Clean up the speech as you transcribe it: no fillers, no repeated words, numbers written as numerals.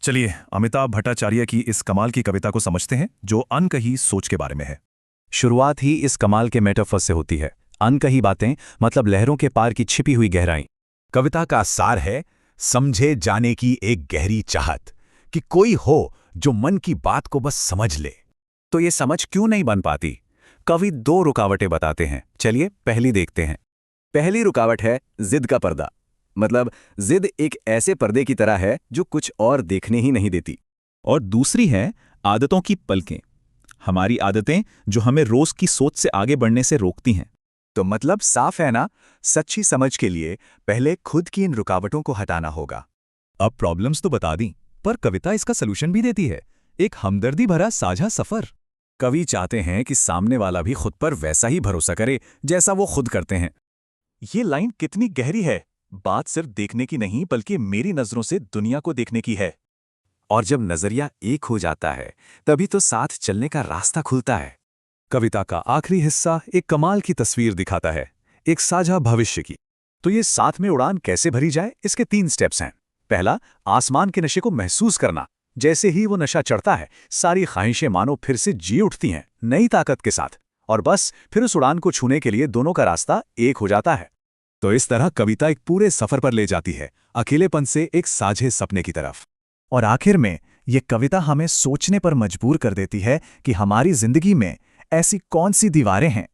चलिए अमिताभ भट्टाचार्य की इस कमाल की कविता को समझते हैं जो अनकही सोच के बारे में है। शुरुआत ही इस कमाल के मेटाफर से होती है। अनकही बातें मतलब लहरों के पार की छिपी हुई गहराई। कविता का सार है समझे जाने की एक गहरी चाहत कि कोई हो जो मन की बात को बस समझ ले। तो ये समझ क्यों नहीं बन पाती? कवि दो रुकावटें बताते हैं। चलिए पहली देखते हैं। पहली रुकावट है जिद का पर्दा। मतलब जिद एक ऐसे पर्दे की तरह है जो कुछ और देखने ही नहीं देती। और दूसरी है आदतों की पलकें। हमारी आदतें जो हमें रोज की सोच से आगे बढ़ने से रोकती हैं। तो मतलब साफ है ना, सच्ची समझ के लिए पहले खुद की इन रुकावटों को हटाना होगा। अब प्रॉब्लम्स तो बता दी, पर कविता इसका सलूशन भी देती है, एक हमदर्दी भरा साझा सफर। कवि चाहते हैं कि सामने वाला भी खुद पर वैसा ही भरोसा करे जैसा वो खुद करते हैं। ये लाइन कितनी गहरी है। बात सिर्फ देखने की नहीं बल्कि मेरी नजरों से दुनिया को देखने की है। और जब नजरिया एक हो जाता है तभी तो साथ चलने का रास्ता खुलता है। कविता का आखिरी हिस्सा एक कमाल की तस्वीर दिखाता है, एक साझा भविष्य की। तो ये साथ में उड़ान कैसे भरी जाए, इसके 3 स्टेप्स हैं। पहला, आसमान के नशे को महसूस करना। जैसे ही वो नशा चढ़ता है सारी ख्वाहिशें मानो फिर से जी उठती हैं नई ताकत के साथ, और बस फिर उस उड़ान को छूने के लिए दोनों का रास्ता एक हो जाता है। तो इस तरह कविता एक पूरे सफर पर ले जाती है, अकेलेपन से एक साझे सपने की तरफ। और आखिर में ये कविता हमें सोचने पर मजबूर कर देती है कि हमारी जिंदगी में ऐसी कौन सी दीवारें हैं